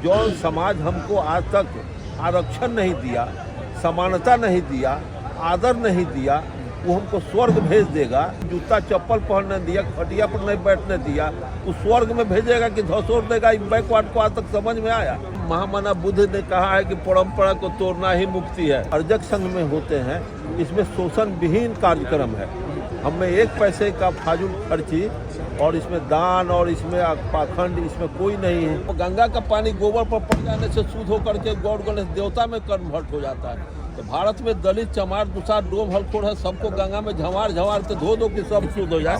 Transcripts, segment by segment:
जो समाज हमको आज तक आरक्षण नहीं दिया, समानता नहीं दिया, आदर नहीं दिया, वो हमको स्वर्ग भेज देगा। जूता चप्पल पहनने दिया, खटिया पर नहीं बैठने दिया, उस स्वर्ग में भेजेगा कि धसोर देगा। बैकवर्ड को आज तक समझ में आया। महामना बुद्ध ने कहा है कि परंपरा को तोड़ना ही मुक्ति है। अर्जक संघ में होते हैं, इसमें शोषण विहीन कार्यक्रम है। हमें एक पैसे का फाजुल खर्ची और इसमें दान और इसमें पाखंड इसमें कोई नहीं है। गंगा का पानी गोबर पर पड़ जाने से शुद्ध होकर के गौड़ गणेश देवता में कन्वर्ट हो जाता है। तो भारत में दलित चमार दुसार डोम हलखोर है, सबको गंगा में झमार झमार के धो दो कि सब शुद्ध हो जाए।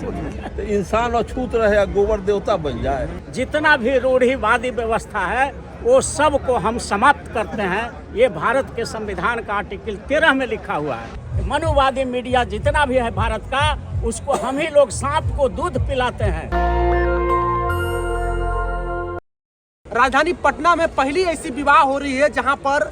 तो इंसान अछूत रहे या गोबर देवता बन जाए। जितना भी रूढ़िवादी व्यवस्था है वो सब को हम समाप्त करते हैं। ये भारत के संविधान का आर्टिकल 13 में लिखा हुआ है। मनुवादी मीडिया जितना भी है भारत का, उसको हम ही लोग सांप को दूध पिलाते हैं। राजधानी पटना में पहली ऐसी विवाह हो रही है जहां पर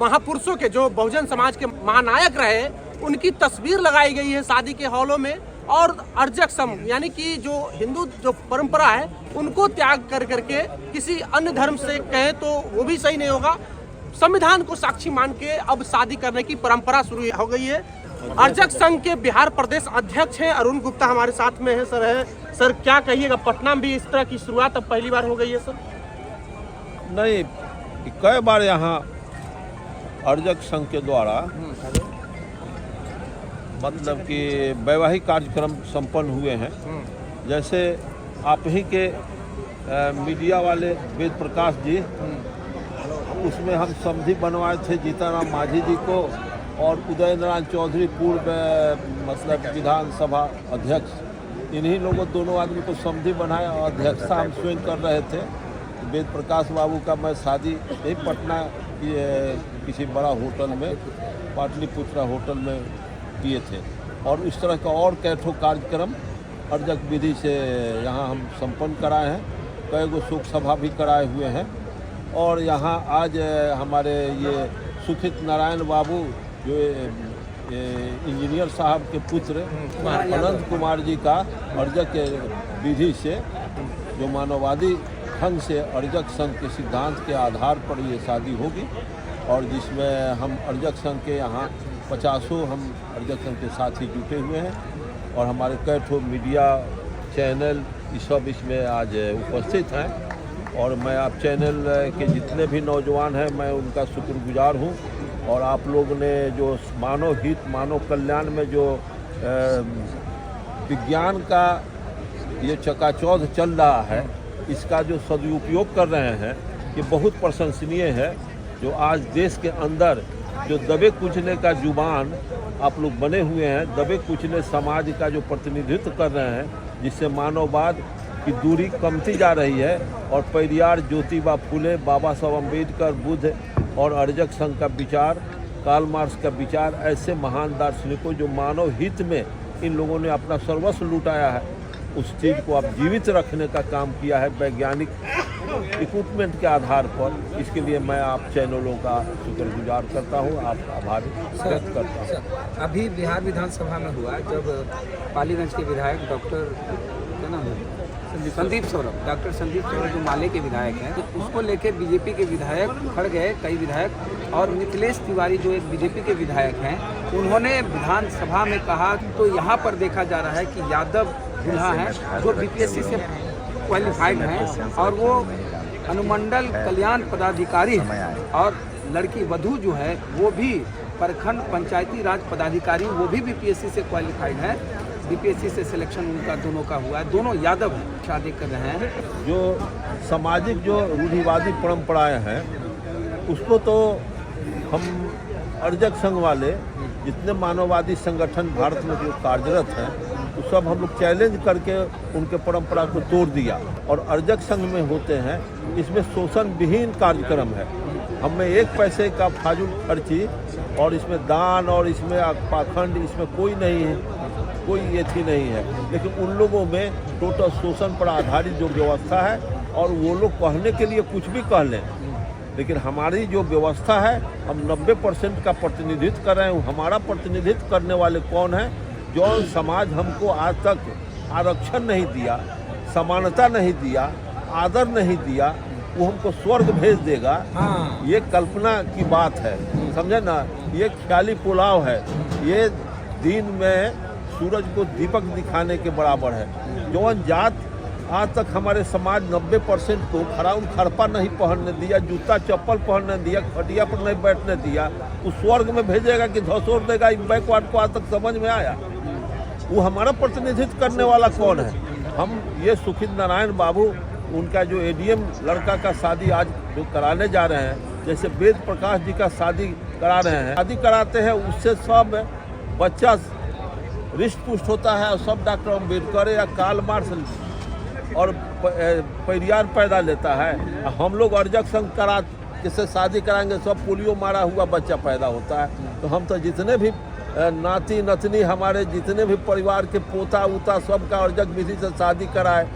महापुरुषों के, जो बहुजन समाज के महानायक रहे, उनकी तस्वीर लगाई गई है शादी के हॉलों में। और अर्जक संघ यानी कि जो हिंदू जो परंपरा है उनको त्याग कर करके किसी अन्य धर्म से कहें तो वो भी सही नहीं होगा, संविधान को साक्षी मान के अब शादी करने की परंपरा शुरू हो गई है। अर्जक संघ के बिहार प्रदेश अध्यक्ष हैं अरुण गुप्ता हमारे साथ में है। सर क्या कहिएगा, पटना में भी इस तरह की शुरुआत अब पहली बार हो गई है? सर नहीं, कई बार यहाँ अर्जक संघ के द्वारा मतलब कि वैवाहिक कार्यक्रम संपन्न हुए हैं। जैसे आप ही के मीडिया वाले वेद प्रकाश जी, उसमें हम समझी बनवाए थे जीताराम मांझी जी को और उदय नारायण चौधरी पूर्व मतलब विधानसभा अध्यक्ष, इन्हीं लोगों दोनों आदमी को समझी बनाया और अध्यक्षता हम स्वयं कर रहे थे। वेद प्रकाश बाबू का मैं शादी यही पटना की किसी बड़ा होटल में, पाटलिपुत्रा होटल में किए थे। और इस तरह का और कई ठो कार्यक्रम अर्जक विधि से यहाँ हम संपन्न कराए हैं। कई गो शोक सभा भी कराए हुए हैं। और यहाँ आज हमारे ये सुखित नारायण बाबू जो इंजीनियर साहब के पुत्र अनंत कुमार जी का अर्जक विधि से, जो मानववादी ढंग से अर्जक संघ के सिद्धांत के आधार पर ये शादी होगी। और जिसमें हम अर्जक संघ के यहाँ 50 हम अर्जक संघ के साथ ही जुटे हुए हैं। और हमारे कई ठो मीडिया चैनल ये सब इसमें आज उपस्थित हैं। और मैं आप चैनल के जितने भी नौजवान हैं मैं उनका शुक्रगुजार हूँ। और आप लोग ने जो मानव हित मानव कल्याण में जो विज्ञान का ये चकाचौंध चल रहा है, इसका जो सदुपयोग कर रहे हैं, ये बहुत प्रशंसनीय है। जो आज देश के अंदर जो दबे कुचले का जुबान आप लोग बने हुए हैं, दबे कुचले समाज का जो प्रतिनिधित्व कर रहे हैं, जिससे मानववाद की दूरी कमती जा रही है। और पेरियार, ज्योतिबा फुले, बाबा साहब अम्बेडकर, बुद्ध और अर्जक संघ का विचार, कार्ल मार्क्स का विचार, ऐसे महान दार्शनिकों जो मानव हित में इन लोगों ने अपना सर्वस्व लुटाया है, उस चीज़ को आप जीवित रखने का काम किया है वैज्ञानिक इक्विपमेंट के आधार पर। इसके लिए मैं आप चैनलों का शुक्रगुजार करता हूँ, आपका आभार व्यक्त करता हूँ। अभी बिहार विधानसभा में हुआ जब पालीगंज के विधायक डॉक्टर क्या नाम है, संदीप सौरभ, डॉक्टर संदीप सौरभ जो माले के विधायक हैं, तो उसको लेके बीजेपी के विधायक खड़ गए, कई विधायक। और मिथिलेश तिवारी जो एक बीजेपी के विधायक हैं, उन्होंने विधानसभा में कहा, तो यहाँ पर देखा जा रहा है कि यादव दूल्हा हैं जो बीपीएससी से क्वालिफाइड हैं और वो अनुमंडल कल्याण पदाधिकारी हैं। और लड़की वधू जो है वो भी प्रखंड पंचायती राज पदाधिकारी, वो भी बीपीएससी से क्वालिफाइड है। बीपीएससी से सिलेक्शन उनका दोनों का हुआ है, दोनों यादव हैं, शादी कर रहे हैं। जो सामाजिक जो रूढ़िवादी परंपराएं हैं, उसको तो हम अर्जक संघ वाले जितने मानववादी संगठन भारत में जो कार्यरत हैं, तो सब हम लोग चैलेंज करके उनके परंपरा को तोड़ दिया। और अर्जक संघ में होते हैं, इसमें शोषण विहीन कार्यक्रम है। हमें एक पैसे का फाजुल खर्ची और इसमें दान और इसमें पाखंड इसमें कोई नहीं है, कोई ये थी नहीं है। लेकिन उन लोगों में टोटल शोषण पर आधारित जो व्यवस्था है, और वो लोग कहने के लिए कुछ भी कह लें, लेकिन हमारी जो व्यवस्था है, हम 90% का प्रतिनिधित्व कर रहे हैं। हमारा प्रतिनिधित्व करने वाले कौन हैं? जो समाज हमको आज तक आरक्षण नहीं दिया, समानता नहीं दिया, आदर नहीं दिया, वो हमको स्वर्ग भेज देगा, ये कल्पना की बात है, समझे ना। ये ख्याली पुलाव है, ये दिन में सूरज को दीपक दिखाने के बराबर है। जौन जात आज तक हमारे समाज 90% को खराउन खरपा नहीं पहनने दिया, जूता चप्पल पहनने दिया, खटिया पर नहीं बैठने दिया, वो स्वर्ग में भेजेगा कि धसोर देगा, बैकवर्ड को आज तक समझ में आया। वो हमारा प्रतिनिधित्व करने वाला कौन है? हम ये सुखित नारायण बाबू, उनका जो एडीएम लड़का का शादी आज जो कराने जा रहे हैं, जैसे वेद प्रकाश जी का शादी करा रहे हैं, शादी कराते हैं, उससे सब बच्चा रिष्ट पुष्ट होता है और सब डॉक्टर अम्बेडकर या कार्ल मार्क्स और परिवार पैदा लेता है। हम लोग अर्जक संघ करा जिससे शादी कराएंगे, सब पोलियो मारा हुआ बच्चा पैदा होता है। तो हम तो जितने भी नाती नतनी, हमारे जितने भी परिवार के पोता उता, सब का अर्जक विधि से शादी कराए।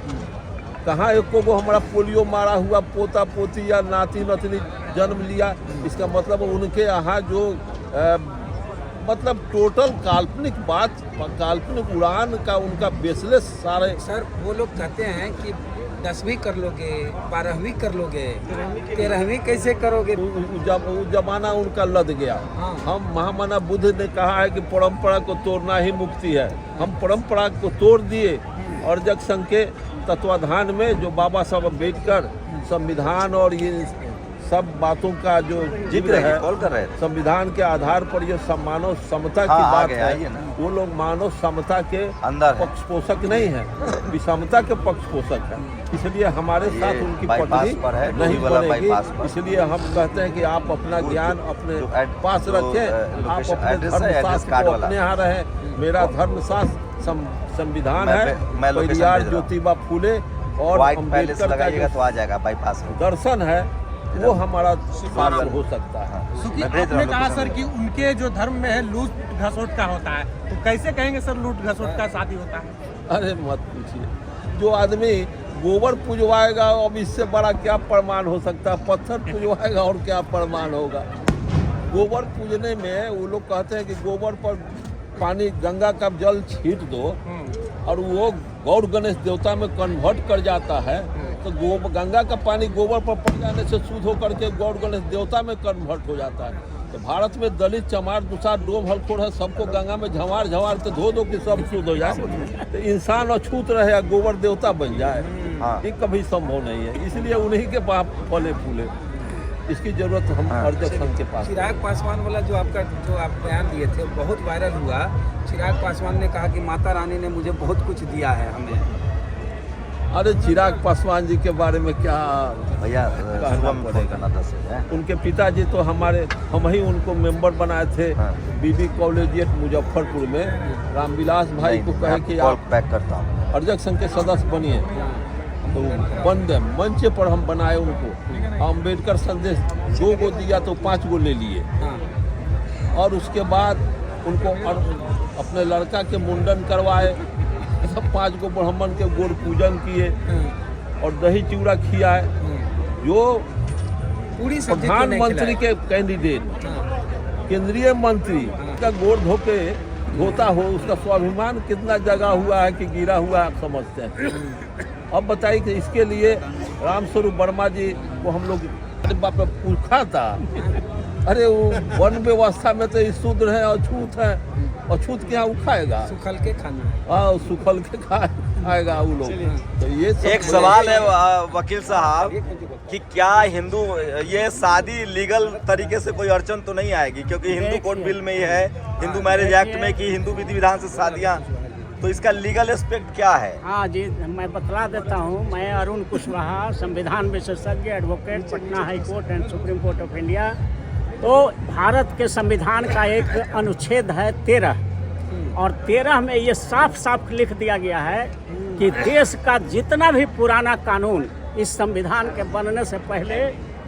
कहाँ एक को हमारा पोलियो मारा हुआ पोता पोती या नाती नतनी जन्म लिया। इसका मतलब उनके यहाँ जो मतलब टोटल काल्पनिक बात, काल्पनिक उड़ान का उनका बेसलेस सारे। सर वो लोग कहते हैं कि 10वीं कर लोगे, 12वीं कर लोगे, 13वीं कैसे करोगे? जमाना उनका लद गया। हम महामना बुद्ध ने कहा है कि परंपरा को तोड़ना ही मुक्ति है। हम परंपरा को तोड़ दिए और अर्जक संघ के तत्वाधान में जो बाबा साहब अम्बेडकर संविधान और ये सब बातों का जो जिक्र है, संविधान के आधार पर ये मानव समता की बात है। वो लोग मानव समता के पक्ष पोषक नहीं है, विषमता के पक्ष पोषक है। इसलिए हमारे साथ उनकी पटरी नहीं बनेगी। इसलिए हम कहते हैं कि आप अपना ज्ञान अपने पास रखें, आप अपने धर्मशास्त्र को अपने यहाँ रहें। मेरा धर्मशास्त्र संविधान है, परिवार ज्योतिबा फूले और अम्बेडकर का जो तो आ जाएगा बाईपास दर्शन है, वो हमारा साधन हो सकता है। आपने कहा सर कि उनके जो धर्म में है लूट घसोट का होता है, तो कैसे कहेंगे सर लूट घसोट का शादी होता है? अरे मत पूछिए। जो आदमी गोबर पुजवाएगा, अब इससे बड़ा क्या प्रमाण हो सकता है? पत्थर पुजवाएगा और क्या प्रमाण होगा? गोबर पूजने में वो लोग कहते हैं कि गोबर पर पानी गंगा का जल छीट दो और वो गौर गणेश देवता में कन्वर्ट कर जाता है। तो गंगा का पानी गोबर पर पड़ जाने से शुद्ध होकर के गौर गणेश देवता में कन्वर्ट हो जाता है। तो भारत में दलित चमार दुसार डोम हलखोर है, सबको गंगा में झमार झमार के धो दो कि सब शुद्ध हो जाए। तो इंसान अछूत रहे, गोबर देवता बन जाए, ये कभी संभव नहीं है। इसलिए उन्हीं के बाप फले फूले, इसकी जरूरत हम अर्जक संघ के पास। चिराग पासवान वाला जो आप बयान दिए थे बहुत वायरल हुआ। चिराग पासवान ने कहा कि माता रानी ने मुझे बहुत कुछ दिया है हमें। अरे चिराग पासवान जी के बारे में क्या भैया कहना पड़ेगा। उनके पिताजी तो हमारे, हम ही उनको मेंबर बनाए थे बीबी कॉलेजिएट मुजफ्फरपुर में। रामविलास भाई को कहे कि आप पैक करता हूँ अर्जक संघ के सदस्य बनिए, तो बन गए। मंच पर हम बनाए उनको। अम्बेडकर संदेश 2 गो दिया तो 5 गो ले लिए। और उसके बाद उनको अपने लड़का के मुंडन करवाए, सब 5 गो ब्राह्मण के गोड़ पूजन किए और दही चिवड़ा खियाए। जो प्रधानमंत्री के कैंडिडेट, केंद्रीय मंत्री का गोड़ धोता हो, उसका स्वाभिमान कितना जगा हुआ है कि गिरा हुआ है, आप समझते हैं। अब बताइए कि इसके लिए रामस्वरूप वर्मा जी को हम लोग बाप रे पूछा था। अरे वो वन व्यवस्था में तो शूद्र है, अछूत है, अछूत क्या उखाएगा? सुखल के खाना। हाँ, सुखल के खाएगा वो लोग। तो ये एक सवाल है वकील साहब कि क्या हिंदू ये शादी लीगल तरीके से कोई अड़चन तो नहीं आएगी? क्योंकि हिंदू कोड बिल में ही है, हिंदू मैरिज एक्ट में कि हिंदू विधि विधान से शादियाँ, तो इसका लीगल एस्पेक्ट क्या है? हाँ जी, मैं बतला देता हूँ। मैं अरुण कुशवाहा, संविधान विशेषज्ञ, advocate, Patna high court and supreme court of India. तो भारत के संविधान का एक अनुच्छेद है 13 और 13 में ये साफ साफ लिख दिया गया है कि देश का जितना भी पुराना कानून, इस संविधान के बनने से पहले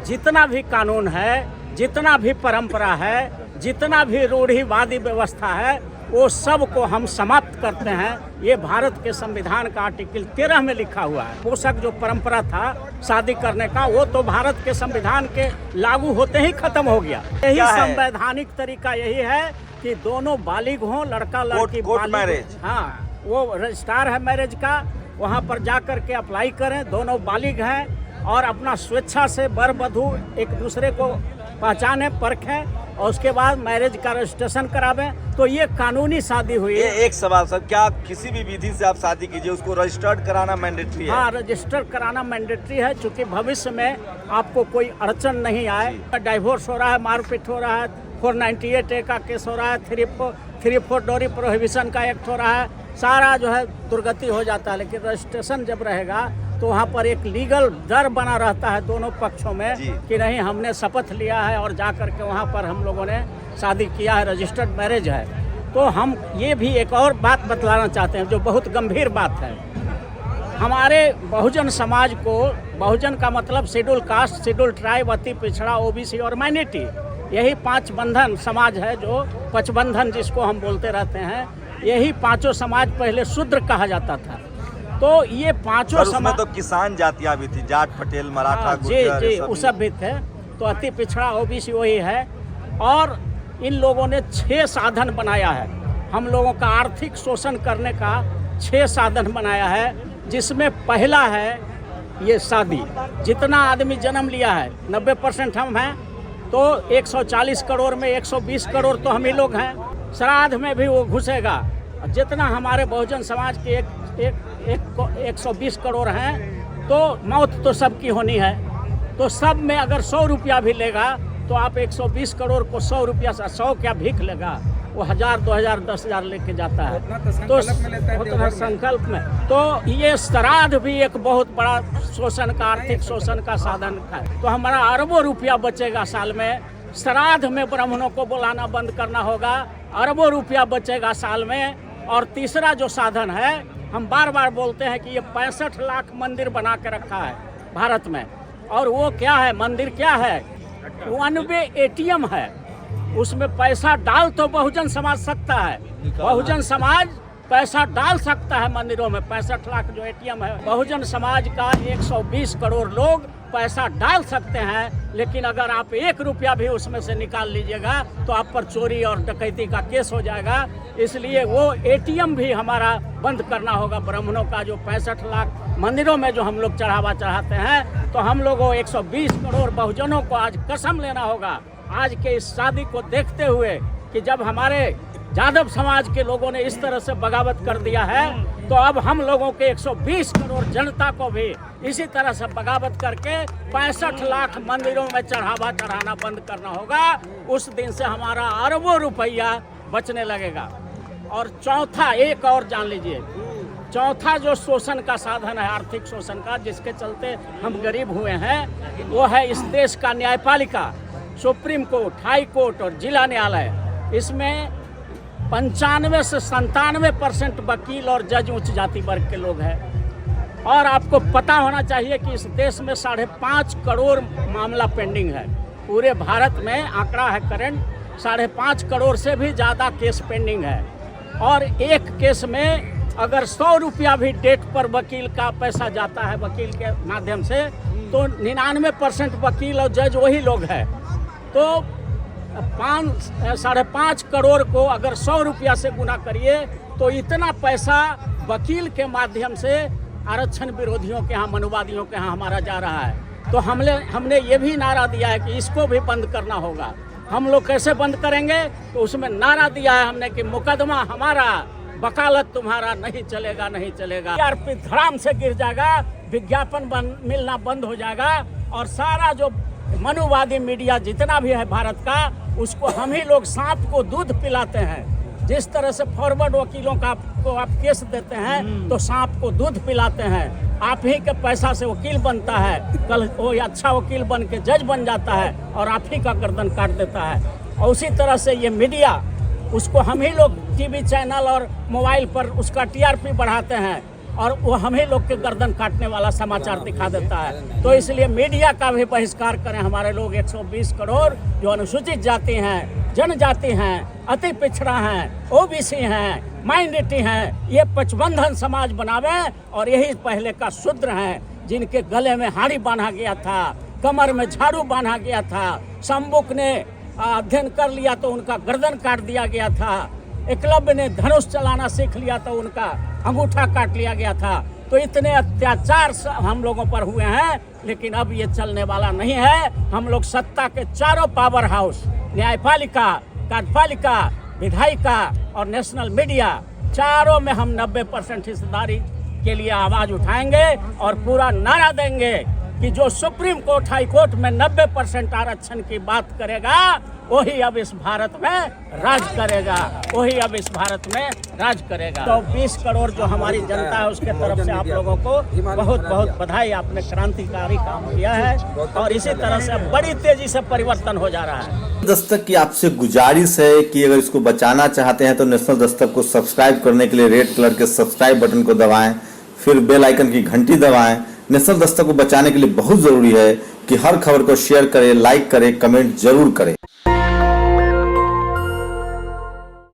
जितना भी कानून है, जितना भी परंपरा है, जितना भी रूढ़िवादी व्यवस्था है, वो सब को हम समाप्त करते हैं। ये भारत के संविधान का आर्टिकल 13 में लिखा हुआ है। पोषक जो परंपरा था शादी करने का, वो तो भारत के संविधान के लागू होते ही खत्म हो गया। यही संवैधानिक तरीका यही है कि दोनों बालिग हों, लड़का लड़की मैरिज। हाँ, वो रजिस्ट्रार है मैरिज का, वहाँ पर जा कर के अप्लाई करें, दोनों बालिग हैं और अपना स्वेच्छा से वर वधू एक दूसरे को पहचाने, परखें और उसके बाद मैरिज का रजिस्ट्रेशन करावें, तो ये कानूनी शादी हुई ये है। एक सवाल सर, क्या किसी भी विधि से आप शादी कीजिए उसको रजिस्टर्ड कराना मैंडेटरी है? हाँ, रजिस्टर कराना मैंडेटरी है, क्योंकि भविष्य में आपको कोई अड़चन नहीं आए। डाइवोर्स हो रहा है, मारपीट हो रहा है, 498A का केस हो रहा है, 34 डोरी प्रोहिबिशन का एक्ट हो रहा है, सारा जो है दुर्गति हो जाता है। लेकिन रजिस्ट्रेशन जब रहेगा तो वहाँ पर एक लीगल डर बना रहता है दोनों पक्षों में जी। कि नहीं, हमने शपथ लिया है और जा कर के वहाँ पर हम लोगों ने शादी किया है, रजिस्टर्ड मैरिज है। तो हम ये भी एक और बात बतलाना चाहते हैं जो बहुत गंभीर बात है। हमारे बहुजन समाज को, बहुजन का मतलब शेड्यूल कास्ट, शेड्यूल ट्राइब, अति पिछड़ा, ओबीसी और माइनॉरिटी, यही 5 बंधन समाज है, जो पचबंधन जिसको हम बोलते रहते हैं। यही 5 समाज पहले शूद्र कहा जाता था। तो ये 5 उसमें समाज तो किसान जातियां भी थी, जाट, पटेल, मराठा, हाँ, जी गुर्जर, जी, ये सब वो सब भी थे। तो अति पिछड़ा, ओबीसी वही है। और इन लोगों ने 6 साधन बनाया है हम लोगों का आर्थिक शोषण करने का। 6 साधन बनाया है, जिसमें पहला है ये शादी। जितना आदमी जन्म लिया है 90% हम हैं, तो 140 करोड़ में 120 करोड़ तो हम ही लोग हैं। श्राद्ध में भी वो घुसेगा। जितना हमारे बहुजन समाज के 120 करोड़ हैं, तो मौत तो सबकी होनी है। तो सब में अगर 100 रुपया भी लेगा तो आप 120 करोड़ को 100 रुपया से 100 क्या भीख लेगा, वो 1000, 2000, 10,000 लेके जाता है। तो उतना संकल्प में, तो ये श्राद्ध भी एक बहुत बड़ा शोषण का, आर्थिक शोषण का साधन है। तो हमारा अरबों रुपया बचेगा साल में। श्राद्ध में ब्राह्मणों को बुलाना बंद करना होगा, अरबों रुपया बचेगा साल में। और तीसरा जो साधन है, हम बार बार बोलते हैं कि ये 65 लाख मंदिर बना के रखा है भारत में। और वो क्या है, मंदिर क्या है, 1 वे ATM है। उसमें पैसा डाल तो बहुजन समाज सकता है, बहुजन समाज पैसा डाल सकता है मंदिरों में। 65 लाख जो ATM है, बहुजन समाज का 120 करोड़ लोग पैसा डाल सकते हैं। लेकिन अगर आप 1 रुपया भी उसमें से निकाल लीजिएगा तो आप पर चोरी और डकैती का केस हो जाएगा। इसलिए वो ATM भी हमारा बंद करना होगा। ब्राह्मणों का जो 65 लाख मंदिरों में जो हम लोग चढ़ावा चढ़ाते हैं, तो हम लोगों 120 करोड़ बहुजनों को आज कसम लेना होगा, आज के इस शादी को देखते हुए, कि जब हमारे यादव समाज के लोगों ने इस तरह से बगावत कर दिया है, तो अब हम लोगों के 120 करोड़ जनता को भी इसी तरह से बगावत करके 65 लाख मंदिरों में चढ़ावा चढ़ाना बंद करना होगा। उस दिन से हमारा अरबों रुपया बचने लगेगा। और चौथा, एक और जान लीजिए, चौथा जो शोषण का साधन है, आर्थिक शोषण का, जिसके चलते हम गरीब हुए हैं, वो है इस देश का न्यायपालिका, सुप्रीम कोर्ट, हाई कोर्ट और जिला न्यायालय। इसमें 95 से 97% वकील और जज उच्च जाति वर्ग के लोग हैं। और आपको पता होना चाहिए कि इस देश में 5.5 करोड़ मामला पेंडिंग है। पूरे भारत में आंकड़ा है करंट, 5.5 करोड़ से भी ज़्यादा केस पेंडिंग है। और एक केस में अगर 100 रुपया भी डेट पर वकील का पैसा जाता है वकील के माध्यम से, तो 99% वकील और जज वही लोग हैं। तो 5.5 करोड़ को अगर 100 रुपया से गुना करिए, तो इतना पैसा वकील के माध्यम से आरक्षण विरोधियों के यहाँ, मनुवादियों के यहाँ हमारा जा रहा है। तो हमने ये भी नारा दिया है कि इसको भी बंद करना होगा। हम लोग कैसे बंद करेंगे, तो उसमें नारा दिया है हमने कि मुकदमा हमारा, वकालत तुम्हारा, नहीं चलेगा, नहीं चलेगा। TRP धड़ाम से गिर जाएगा, विज्ञापन मिलना बंद हो जाएगा। और सारा जो मनुवादी मीडिया जितना भी है भारत का, उसको हम ही लोग सांप को दूध पिलाते हैं। जिस तरह से फॉरवर्ड वकीलों का आपको आप केस देते हैं, तो सांप को दूध पिलाते हैं। आप ही के पैसा से वकील बनता है, कल वो अच्छा वकील बन के जज बन जाता है और आप ही का गर्दन काट देता है। और उसी तरह से ये मीडिया, उसको हम ही लोग टीवी चैनल और मोबाइल पर उसका TRP बढ़ाते हैं और वो हम ही लोग के गर्दन काटने वाला समाचार दिखा देता है। तो इसलिए मीडिया का भी बहिष्कार करें। हमारे लोग 120 करोड़ जो अनुसूचित जाति हैं, जनजाति हैं, अति पिछड़ा हैं, OBC हैं, माइनॉरिटी हैं, ये पचबंधन समाज बनावे। और यही पहले का शूद्र हैं, जिनके गले में हाड़ी बांधा गया था, कमर में झाड़ू बांधा गया था। शंबुक ने अध्ययन कर लिया तो उनका गर्दन काट दिया गया था। एकलव्य ने धनुष चलाना सीख लिया तो उनका अंगूठा काट लिया गया था। तो इतने अत्याचार हम लोगों पर हुए हैं लेकिन अब ये चलने वाला नहीं है। हम लोग सत्ता के चारों पावर हाउस, न्यायपालिका, कार्यपालिका, विधायिका और नेशनल मीडिया, चारों में हम 90% हिस्सेदारी के लिए आवाज उठाएंगे और पूरा नारा देंगे कि जो सुप्रीम कोर्ट, हाई कोर्ट में 90% आरक्षण की बात करेगा, वही अब इस भारत में राज करेगा, वही अब इस भारत में राज करेगा। तो 20 करोड़ जो हमारी जनता है उसके तरफ से आप लोगों को बहुत बहुत बधाई। आपने क्रांतिकारी काम किया है और इसी तरह से बड़ी तेजी से परिवर्तन हो जा रहा है। दस्तक की आपसे गुजारिश है कि अगर इसको बचाना चाहते हैं तो नेशनल दस्तक को सब्सक्राइब करने के लिए रेड कलर के सब्सक्राइब बटन को दबाएं, फिर बेल आइकन की घंटी दबाएं। नेशनल दस्तक को बचाने के लिए बहुत जरूरी है कि हर खबर को शेयर करें, लाइक करें, कमेंट जरूर करें।